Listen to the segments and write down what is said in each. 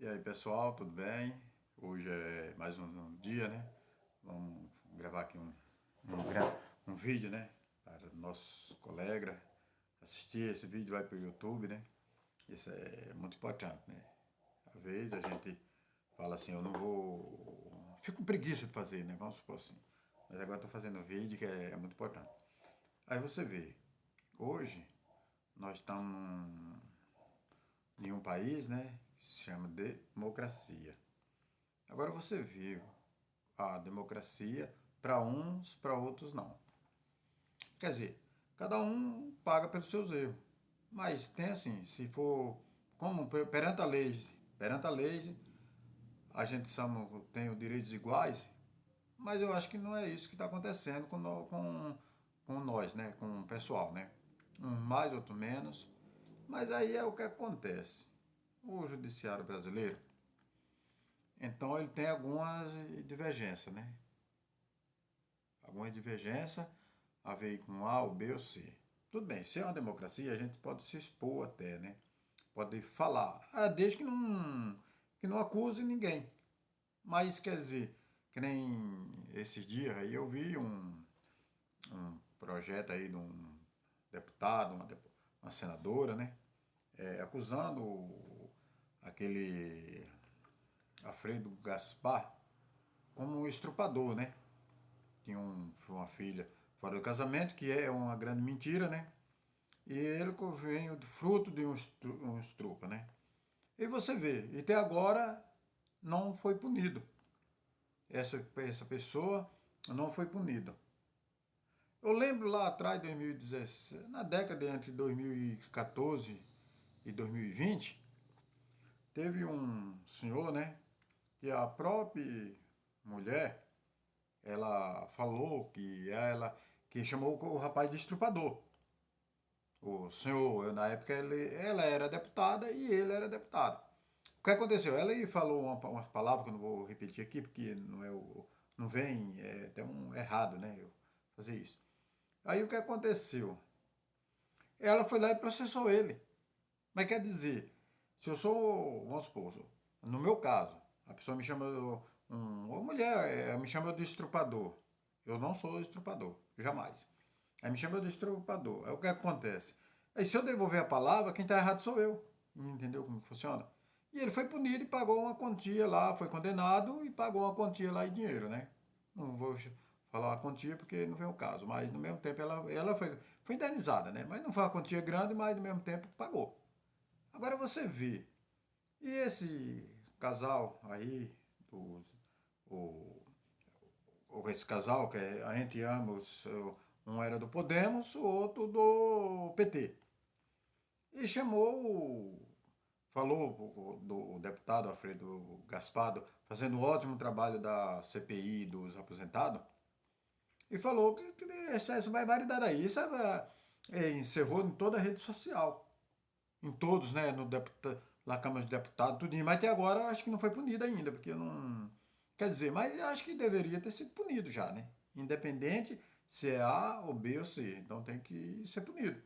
E aí, pessoal, tudo bem? Hoje é mais um dia, né? Vamos gravar aqui um vídeo, né? Para nossos colegas assistir. Esse vídeo vai para o YouTube, né? Isso é muito importante, né? Às vezes a gente fala assim, eu não vou... Fico com preguiça de fazer, né? Vamos supor assim. Mas agora estou fazendo vídeo que é muito importante. Aí você vê, hoje nós estamos em um país, né? Que se chama democracia. Agora você viu a democracia para uns, para outros não. Quer dizer, cada um paga pelos seus erros. Mas tem assim, se for como perante a lei, a gente tem os direitos iguais, mas eu acho que não é isso que está acontecendo com nós, né? Com o pessoal, né? Um mais, outro menos. Mas aí é o que acontece. O judiciário brasileiro, então ele tem algumas divergências, né? Algumas divergências a ver com A, ou B ou C. Tudo bem, se é uma democracia, a gente pode se expor até, né? Pode falar, desde que não acuse ninguém. Mas, quer dizer, que nem esses dias aí eu vi um projeto aí de um deputado, uma senadora, né? Acusando aquele Alfredo Gaspar como um estrupador, né? Tinha uma filha fora do casamento, que é uma grande mentira, né? E ele veio fruto de um estrupa, né? E você vê, e até agora não foi punido. Essa pessoa não foi punida. Eu lembro lá atrás, 2017, na década entre 2014 e 2020, teve um senhor, né? Que a própria mulher, ela falou que chamou o rapaz de estrupador. O senhor, na época, ela era deputada e ele era deputado. O que aconteceu? Ela falou uma palavra que eu não vou repetir aqui, porque não vem, é até um errado, né? Eu fazer isso. Aí o que aconteceu? Ela foi lá e processou ele. Mas quer dizer, se eu sou, vamos supor, no meu caso, a pessoa me chama, uma mulher me chama de estrupador. Eu não sou estrupador, jamais. Aí me chama de estrupador. Aí o que acontece? Aí se eu devolver a palavra, quem está errado sou eu. Entendeu como funciona? E ele foi punido e pagou uma quantia lá, foi condenado e pagou uma quantia lá em dinheiro, né? Não vou falar a quantia porque não vem o caso, mas no mesmo tempo ela foi indenizada, né? Mas não foi uma quantia grande, mas no mesmo tempo pagou. Agora você vê, e esse casal aí, o, esse casal que a gente ama, um era do Podemos, o outro do PT. E falou do deputado Alfredo Gaspar, fazendo um ótimo trabalho da CPI dos aposentados, e falou que essa barbaridade aí, isso encerrou em toda a rede social. Em todos, né? Na Câmara de Deputados, tudo. Mas até agora eu acho que não foi punido ainda, porque eu não. Quer dizer, mas eu acho que deveria ter sido punido já, né? Independente se é A ou B ou C. Então tem que ser punido.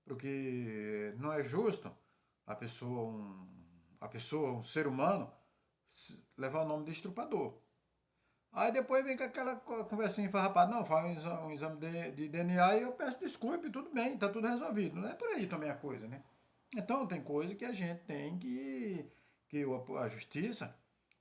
Porque não é justo um ser humano, levar o nome de estrupador. Aí depois vem com aquela conversinha farrapada, não, faz um exame de DNA e eu peço desculpa e tudo bem, tá tudo resolvido. Não é por aí também a coisa, né? Então tem coisa que a gente tem a justiça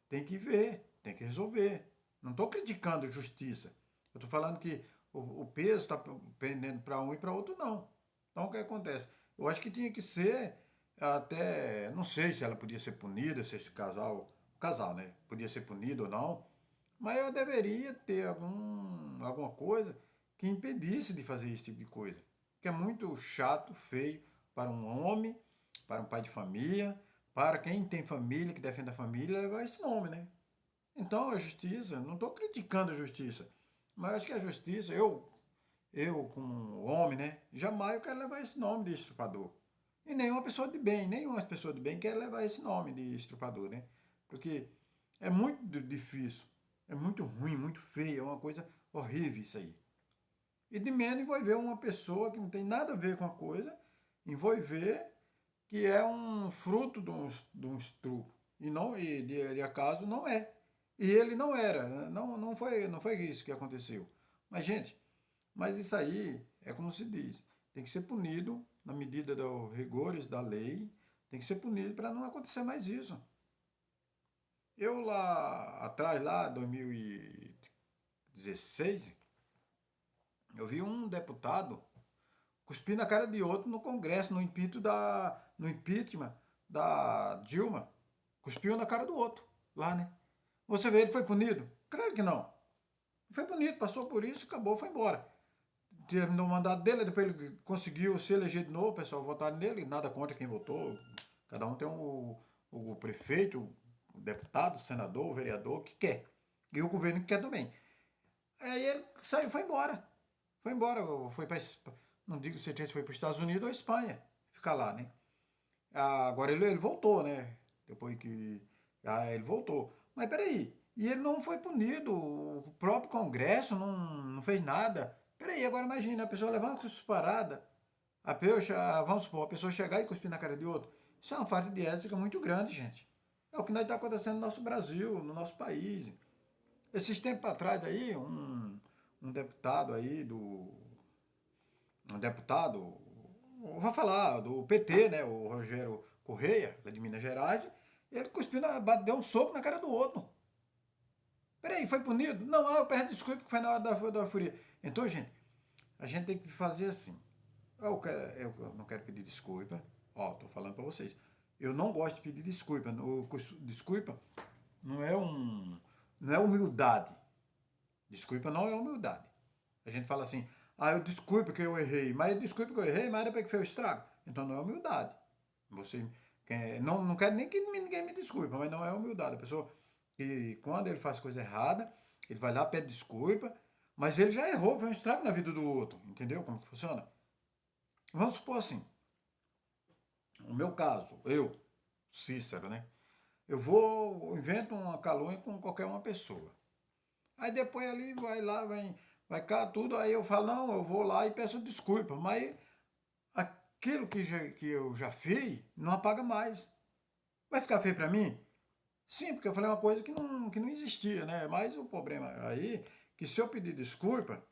tem que ver, tem que resolver. Não estou criticando a justiça. Eu estou falando que o peso está pendendo para um e para outro não. Então o que acontece? Eu acho que tinha que ser até, não sei se ela podia ser punida, se esse casal, né, podia ser punido ou não, mas eu deveria ter alguma coisa que impedisse de fazer esse tipo de coisa. Que é muito chato, feio para um homem, para um pai de família, para quem tem família, que defende a família, levar esse nome, né? Então a justiça, não estou criticando a justiça, mas acho que a justiça, eu como homem, né? Jamais eu quero levar esse nome de estrupador. E nenhuma pessoa de bem quer levar esse nome de estrupador, né? Porque é muito difícil, é muito ruim, muito feio, é uma coisa horrível isso aí. E de menos envolver uma pessoa que não tem nada a ver com a coisa, envolver que é um fruto de um estupro. E não, e de acaso não é. E ele não era, não foi isso que aconteceu. Mas, gente, mas isso aí é como se diz, tem que ser punido na medida dos rigores da lei, tem que ser punido para não acontecer mais isso. Eu lá atrás, lá, 2016, eu vi um deputado cuspir na cara de outro no Congresso, no impeachment da Dilma. Cuspiu na cara do outro, lá, né? Você vê, ele foi punido? Claro que não. Foi punido, passou por isso, acabou, foi embora. Terminou o mandato dele, depois ele conseguiu se eleger de novo, o pessoal votaram nele, nada contra quem votou. Cada um tem o prefeito, o deputado, o senador, o vereador que quer. E o governo que quer também. Aí ele saiu, foi embora. Foi embora, foi para. Não digo se foi para os Estados Unidos ou Espanha. Ficar lá, né? Agora ele voltou, né? Depois que. Ele voltou. Mas peraí, e ele não foi punido, o próprio Congresso não fez nada. Peraí, agora imagina, a pessoa levar uma cusparada, vamos supor, a pessoa chegar e cuspir na cara de outro. Isso é uma falta de ética muito grande, gente. É o que está acontecendo no nosso Brasil, no nosso país. Esses tempos atrás aí, um deputado aí um deputado, vou falar, do PT, né, o Rogério Correia, lá de Minas Gerais, ele cuspiu, deu um soco na cara do outro. Peraí, foi punido? Não, eu peço desculpa que foi na hora da fúria. Então, gente, a gente tem que fazer assim. Eu não quero pedir desculpa. Ó, tô falando para vocês. Eu não gosto de pedir desculpa. Desculpa não é não é humildade. Desculpa não é humildade. A gente fala assim, eu desculpe que eu errei, mas desculpe que eu errei, mas depois que foi o estrago. Então não é humildade. Você não quero nem que ninguém me desculpe, mas não é humildade. A pessoa que quando ele faz coisa errada, ele vai lá, pede desculpa, mas ele já errou, foi um estrago na vida do outro. Entendeu como que funciona? Vamos supor assim, no meu caso, eu, Cícero, né? Invento uma calúnia com qualquer uma pessoa. Aí depois ali vai lá, vai cá, tudo, aí eu falo, não, eu vou lá e peço desculpa, mas aquilo que eu já fiz não apaga mais. Vai ficar feio pra mim? Sim, porque eu falei uma coisa que não existia, né? Mas o problema aí, que se eu pedir desculpa,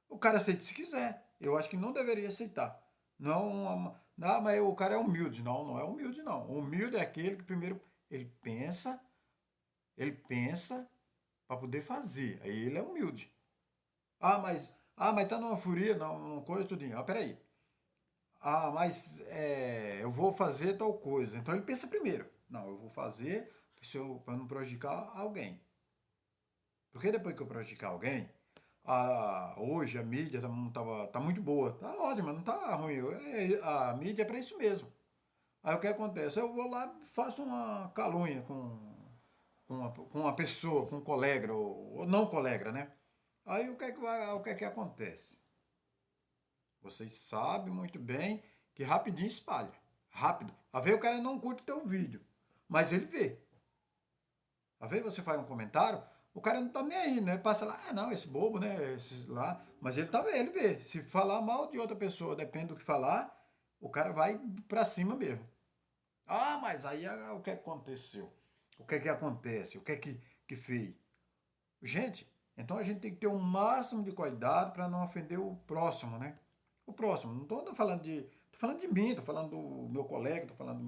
o cara aceita se quiser. Eu acho que não deveria aceitar. Não, mas o cara é humilde. Não, não é humilde, não. O humilde é aquele que primeiro ele pensa para poder fazer. Aí ele é humilde. Mas tá numa furia, não coisa tudinho. Peraí. Mas eu vou fazer tal coisa. Então ele pensa primeiro. Não, eu vou fazer para não prejudicar alguém. Porque depois que eu prejudicar alguém, hoje a mídia tá muito boa. Tá ótima, não tá ruim. A mídia é para isso mesmo. Aí o que acontece? Eu vou lá e faço uma calúnia com uma pessoa, com um colega, ou não colega, né? Aí o que é que acontece? Vocês sabem muito bem que rapidinho espalha. Rápido. Às vezes o cara não curte o teu vídeo, mas ele vê. Às vezes você faz um comentário, o cara não tá nem aí, né? Passa lá, não, esse bobo, né? Esse lá. Mas ele tá vendo, ele vê. Se falar mal de outra pessoa, depende do que falar, o cara vai pra cima mesmo. Mas aí o que aconteceu? O que é que acontece? O que é que fez? Gente, então a gente tem que ter o máximo de cuidado para não ofender o próximo, né? O próximo. Não estou falando de. Tô falando de mim, tô falando do meu colega, tô falando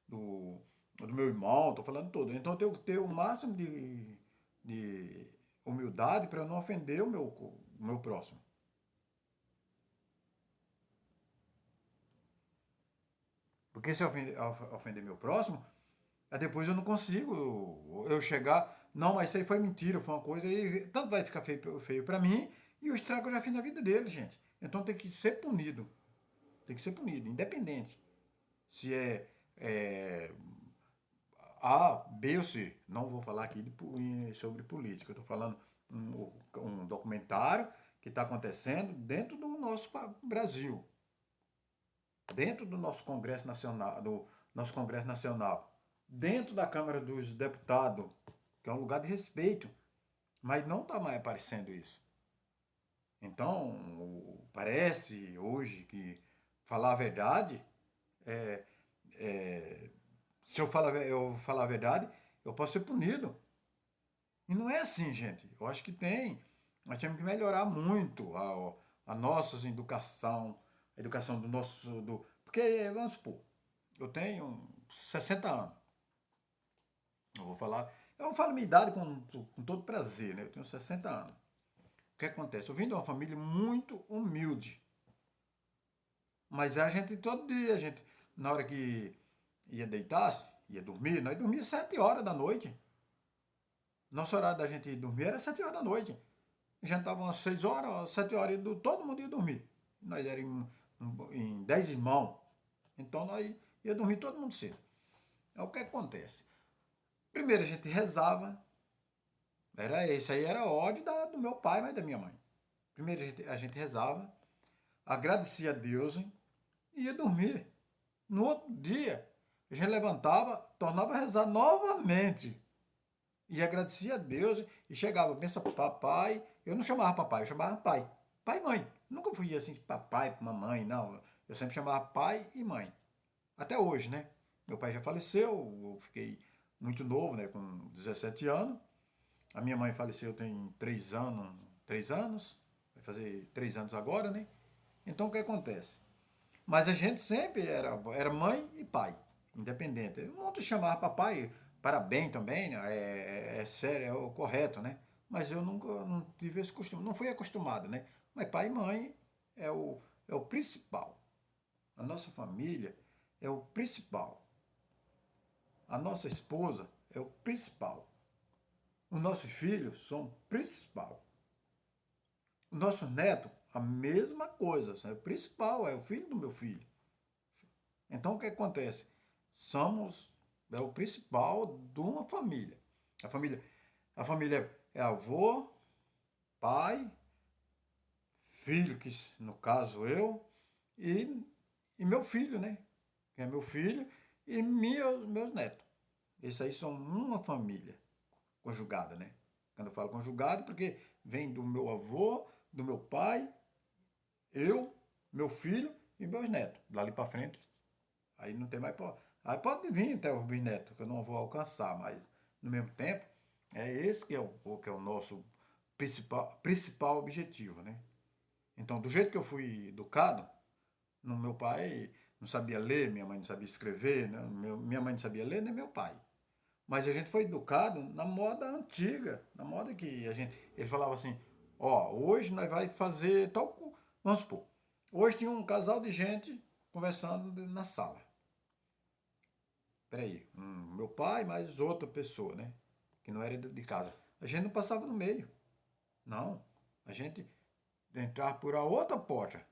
do, do meu irmão, tô falando de tudo. Então eu tenho que ter o máximo de humildade para não ofender o meu próximo. Porque se eu ofender meu próximo, aí depois eu não consigo eu chegar. Não, mas isso aí foi mentira, foi uma coisa. E tanto vai ficar feio para mim e o estrago eu já fiz na vida dele, gente. Então tem que ser punido. Tem que ser punido, independente. Se é A, B ou C. Não vou falar aqui sobre política. Eu estou falando um documentário que está acontecendo dentro do nosso Brasil, dentro do nosso Congresso Nacional, dentro da Câmara dos Deputados, que é um lugar de respeito, mas não está mais aparecendo isso. Então, parece hoje que falar a verdade é, Se eu falar a verdade, eu posso ser punido. E não é assim, gente. Eu acho que nós temos que melhorar muito a nossa educação, a educação do nosso. Porque, vamos supor, eu tenho 60 anos. Eu falo minha idade com todo prazer, né? Eu tenho 60 anos. O que acontece? Eu vim de uma família muito humilde. Mas a gente, todo dia, na hora que ia deitar-se, ia dormir, nós dormíamos 7 horas da noite. Nosso horário da gente dormir era 7 horas da noite. A gente estava umas 6 horas, 7 horas, todo mundo ia dormir. Nós éramos em 10 irmãos. Então nós ia dormir todo mundo cedo. É o que acontece. Primeiro a gente rezava. Esse aí era a ordem do meu pai, mas da minha mãe. Primeiro a gente rezava, agradecia a Deus e ia dormir. No outro dia, a gente levantava, tornava a rezar novamente. E agradecia a Deus e chegava, pensa, papai. Eu não chamava papai, eu chamava pai. Pai e mãe. Nunca fui assim, papai, mamãe, não. Eu sempre chamava pai e mãe. Até hoje, né? Meu pai já faleceu, eu fiquei muito novo, né? Com 17 anos. A minha mãe faleceu tem 3 anos. Vai fazer 3 anos agora, né? Então o que acontece? Mas a gente sempre era mãe e pai, independente. Eu não te chamava papai, parabéns também, né? É sério, é o correto, né? Mas eu nunca não tive esse costume, não fui acostumado, né? Mas pai e mãe é o principal. A nossa família é o principal. A nossa esposa é o principal. Os nossos filhos são o principal. O nosso neto, a mesma coisa, é o principal, é o filho do meu filho. Então o que acontece? É o principal de uma família. A família, a família é avô, pai, filho, que no caso eu, e, e meu filho, né? Que é meu filho, e meus netos. Esses aí são uma família conjugada, né? Quando eu falo conjugado, porque vem do meu avô, do meu pai, eu, meu filho e meus netos. Dali para frente, aí não tem mais. Aí pode vir até o bisneto, que eu não vou alcançar, mas no mesmo tempo, é esse que é o nosso principal objetivo, né? Então, do jeito que eu fui educado, no meu pai não sabia ler, minha mãe não sabia escrever, né? Minha mãe não sabia ler, nem meu pai. Mas a gente foi educado na moda antiga, na moda que ele falava assim, ó, hoje nós vai fazer vamos supor, hoje tinha um casal de gente conversando na sala. Peraí, meu pai mais outra pessoa, né? Que não era de casa. A gente não passava no meio. Não. A gente entrava por a outra porta.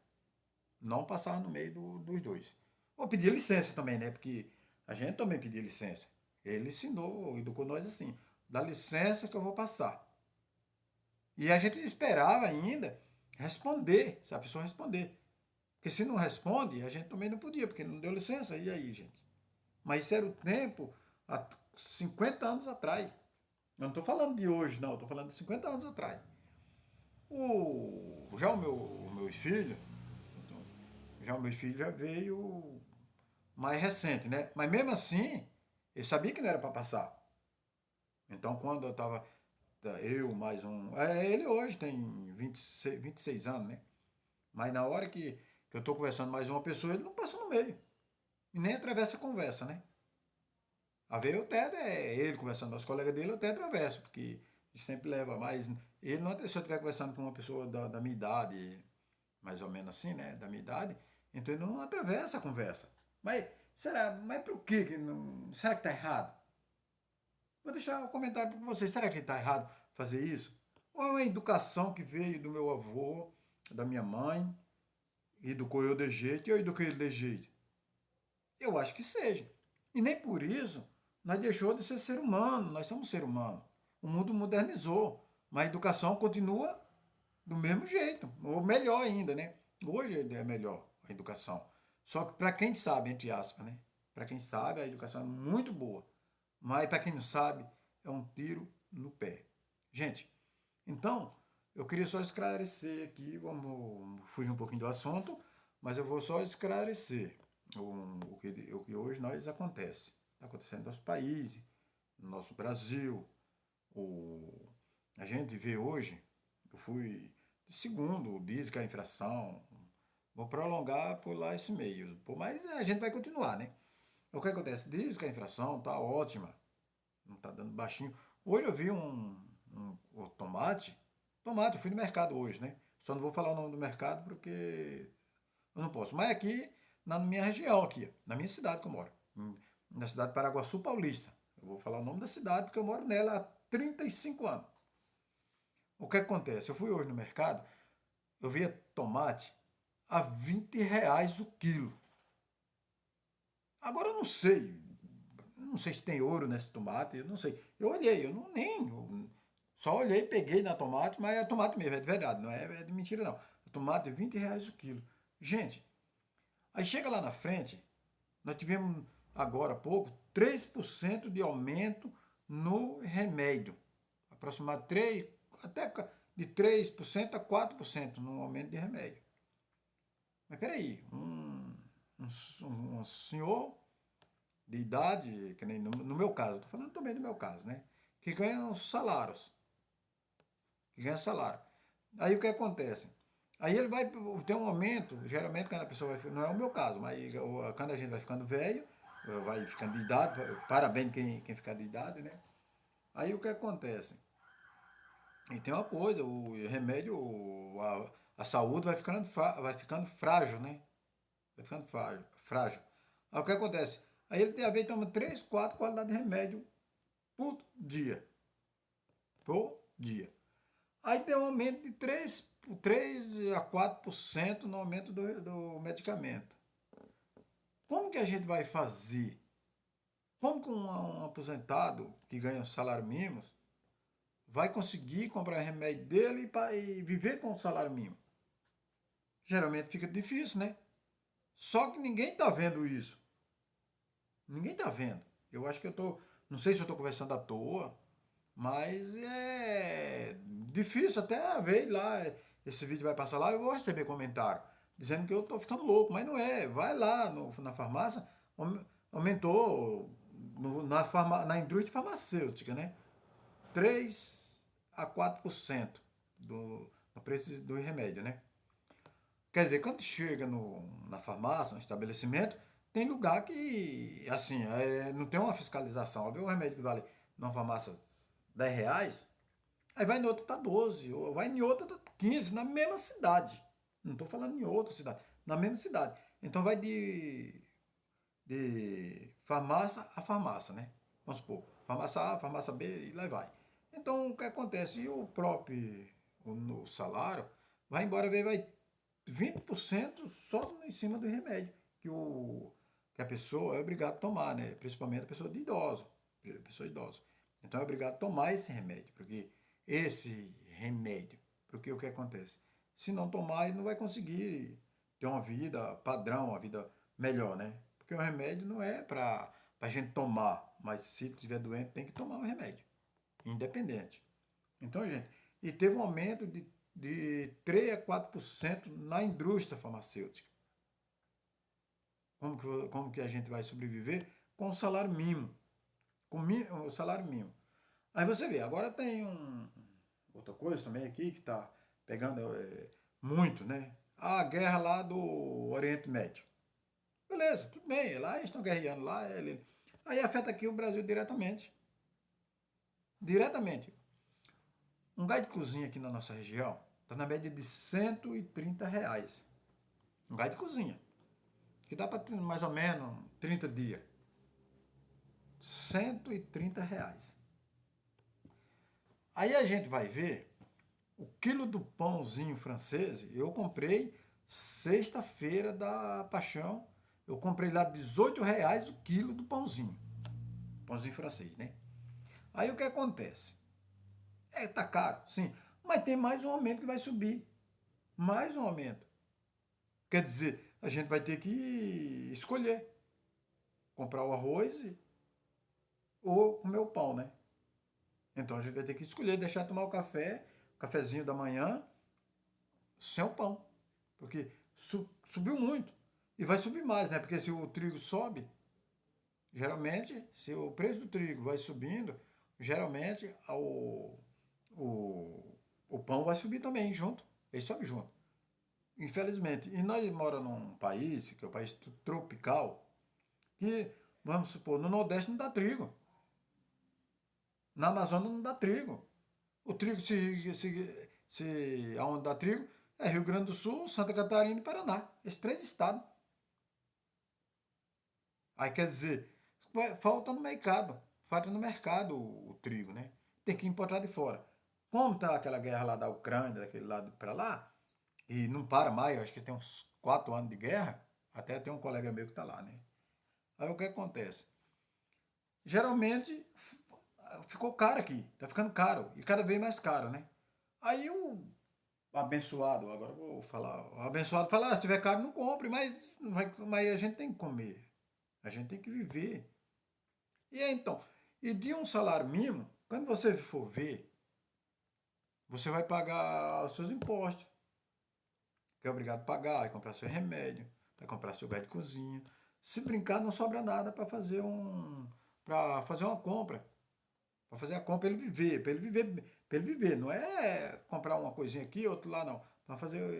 Não passava no meio dos dois. Ou pedia licença também, né? Porque a gente também pedia licença. Ele ensinou, educou nós assim. Dá licença que eu vou passar. E a gente esperava ainda responder, se a pessoa responder. Porque se não responde, a gente também não podia, porque não deu licença. E aí, gente? Mas isso era o tempo há 50 anos atrás. Eu não estou falando de hoje, não. Estou falando de 50 anos atrás. Já meus filhos, já o meu filho já veio mais recente, né? Mas mesmo assim, ele sabia que não era para passar. Então, quando eu estava, eu mais um. Ele hoje tem 26 anos, né? Mas na hora que eu estou conversando mais uma pessoa, ele não passa no meio. E nem atravessa a conversa, né? A ver, eu até, ele conversando com os colegas dele, eu até atravesso, porque sempre leva, mas ele não, se eu estiver conversando com uma pessoa da minha idade, mais ou menos assim, né, da minha idade, então ele não atravessa a conversa. Mas por que não, será que está errado? Vou deixar um comentário para vocês, será que está errado fazer isso? Ou é uma educação que veio do meu avô, da minha mãe, educou eu de jeito e eu eduquei ele de jeito? Eu acho que seja. E nem por isso nós deixou de ser humano, nós somos ser humano. O mundo modernizou, mas a educação continua do mesmo jeito, ou melhor ainda, né? Hoje é melhor a educação. Só que para quem sabe, entre aspas, né? Para quem sabe, a educação é muito boa. Mas para quem não sabe, é um tiro no pé. Gente, então, eu queria só esclarecer aqui, vamos fugir um pouquinho do assunto, mas eu vou só esclarecer o que hoje nós acontece. está acontecendo no nosso país, no nosso Brasil. A gente vê hoje, eu fui segundo, diz que a inflação, vou prolongar por lá esse meio, mas a gente vai continuar, né? O que acontece? Diz que a inflação está ótima, não está dando baixinho. Hoje eu vi o tomate, eu fui no mercado hoje, né? Só não vou falar o nome do mercado porque eu não posso. Mas aqui, na minha região, aqui, na minha cidade que eu moro, na cidade de Paraguaçu Paulista. Eu vou falar o nome da cidade porque eu moro nela há 35 anos. O que acontece? Eu fui hoje no mercado, eu via tomate a R$ 20 o quilo. Agora eu não sei se tem ouro nesse tomate, eu não sei. Eu olhei, eu só olhei, peguei na tomate, mas é tomate mesmo, é de verdade, não é de mentira não. Tomate R$ 20 o quilo. Gente, aí chega lá na frente, nós tivemos agora há pouco 3% de aumento no remédio. Aproximado 3, até de 3% a 4% no aumento de remédio. Mas peraí, um senhor de idade, que nem no meu caso, estou falando também do meu caso, né? Que ganha os salários. Que ganha salário. Aí o que acontece? Aí ele vai ter um aumento, geralmente quando a pessoa vai, não é o meu caso, mas quando a gente vai ficando velho, vai ficando de idade, parabéns quem ficar de idade, né? Aí o que acontece? E tem uma coisa, o remédio, a saúde vai ficando frágil, né? Vai ficando frágil. Aí o que acontece? Aí ele tem a vez toma 3, 4 qualidades de remédio por dia. Por dia. Aí tem um aumento de 3 a 4% no aumento do medicamento. Como que a gente vai fazer? Como que um aposentado que ganha um salário mínimo vai conseguir comprar remédio dele e viver com o salário mínimo? Geralmente fica difícil, né? Só que ninguém está vendo isso. Ninguém está vendo. Eu acho que não sei se eu estou conversando à toa, mas é difícil até ver lá. Esse vídeo vai passar lá, eu vou receber comentário dizendo que eu estou ficando louco, mas não é. Vai lá na farmácia, aumentou na indústria farmacêutica, né? 3 a 4% no preço do remédio, né? Quer dizer, quando chega na farmácia, no estabelecimento, tem lugar que, assim, não tem uma fiscalização. Vê um remédio que vale numa farmácia R$ 10, aí vai em outra tá 12, ou vai em outra tá 15, na mesma cidade. Não estou falando em outra cidade, na mesma cidade. Então vai de farmácia a farmácia, né? Vamos supor, farmácia A, farmácia B e lá vai. Então o que acontece? E o próprio no salário vai embora, vai 20% só em cima do remédio que a pessoa é obrigada a tomar, né? Principalmente a pessoa de idoso, pessoa idosa. Então é obrigado a tomar esse remédio, porque o que acontece? Se não tomar, ele não vai conseguir ter uma vida padrão, uma vida melhor, né? Porque o remédio não é para a gente tomar, mas se estiver doente tem que tomar o remédio, independente. Então, gente, e teve um aumento de 3 a 4% na indústria farmacêutica. Como que a gente vai sobreviver? Com o salário mínimo. Com o salário mínimo. Aí você vê, agora tem outra coisa também aqui que está pegando muito, né? A guerra lá do Oriente Médio. Beleza, tudo bem, lá eles estão guerreando lá. Aí afeta aqui o Brasil diretamente. Diretamente. Um gás de cozinha aqui na nossa região está na média de R$ 130. Um gás de cozinha. Que dá para mais ou menos 30 dias. R$ 130. Aí a gente vai ver o quilo do pãozinho francês. Eu comprei sexta-feira da Paixão. Eu comprei lá R$ 18 o quilo do pãozinho. Pãozinho francês, né? Aí o que acontece? Tá caro, sim. Mas tem mais um aumento que vai subir. Mais um aumento. Quer dizer, a gente vai ter que escolher. Comprar o arroz ou comer o pão, né? Então a gente vai ter que escolher, deixar de tomar o cafezinho da manhã, sem o pão. Porque subiu muito. E vai subir mais, né? Porque se o trigo sobe, Geralmente, se o preço do trigo vai subindo, geralmente o pão vai subir também junto. Ele sobe junto. Infelizmente. E nós moramos num país, que é um país tropical, que, vamos supor, no Nordeste não dá trigo. Na Amazônia não dá trigo. O trigo, se aonde dá trigo, é Rio Grande do Sul, Santa Catarina e Paraná. Esses três estados. Aí quer dizer, falta no mercado o trigo, né? Tem que importar de fora. Como tá aquela guerra lá da Ucrânia, daquele lado para lá, e não para mais, eu acho que tem uns 4 anos de guerra, até tem um colega meu que tá lá, né? Aí o que acontece? Geralmente ficou caro aqui, tá ficando caro, e cada vez mais caro, né? Aí o abençoado, agora eu vou falar, o abençoado fala, se tiver caro não compre, mas a gente tem que comer, a gente tem que viver. E aí, então, e de um salário mínimo, quando você for ver, você vai pagar os seus impostos, que é obrigado a pagar, vai comprar seu remédio, vai comprar seu gás de cozinha. Se brincar, não sobra nada para fazer uma compra, para fazer a compra para ele viver, não é comprar uma coisinha aqui, outro lá não,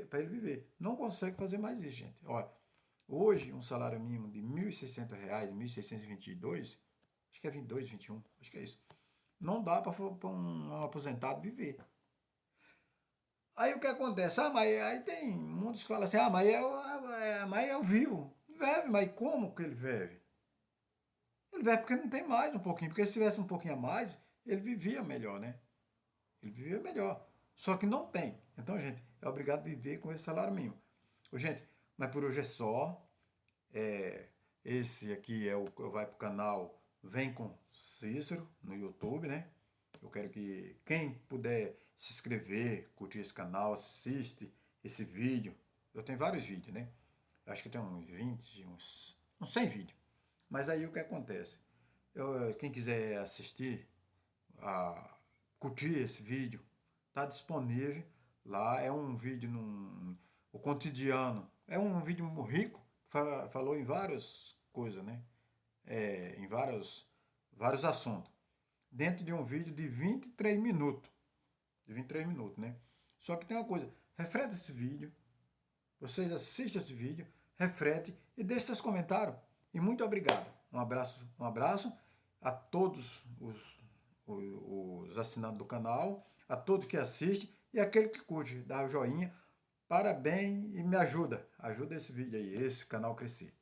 para ele viver. Não consegue fazer mais isso, gente. Olha, hoje um salário mínimo de R$ 1.600, 1.622, acho que é 22, 21, acho que é isso. Não dá para um aposentado viver. Aí o que acontece? Ah, mas aí tem muitos que falam assim, ah, mas eu vivo. Vive, mas como que ele vive? Ele vive porque não tem mais um pouquinho, porque se tivesse um pouquinho a mais, ele vivia melhor, né? Ele vivia melhor. Só que não tem. Então, gente, é obrigado a viver com esse salário mínimo. Ô, gente, mas por hoje é só. É, esse aqui é vai pro canal Vem com Cícero no YouTube, né? Eu quero que quem puder se inscrever, curtir esse canal, assiste esse vídeo. Eu tenho vários vídeos, né? Acho que tem uns 20, uns 100 vídeos. Mas aí o que acontece? Quem quiser assistir, a, curtir esse vídeo, está disponível lá. É um vídeo o cotidiano. É um vídeo rico, falou em várias coisas, né? Em vários assuntos. Dentro de um vídeo de 23 minutos. De 23 minutos, né? Só que tem uma coisa, reflete esse vídeo, vocês assistam esse vídeo, reflete e deixe seus comentários. E muito obrigado. Um abraço a todos os assinantes do canal, a todos que assistem e aquele que curte, dá o joinha. Parabéns e me ajuda. Ajuda esse vídeo aí, esse canal crescer.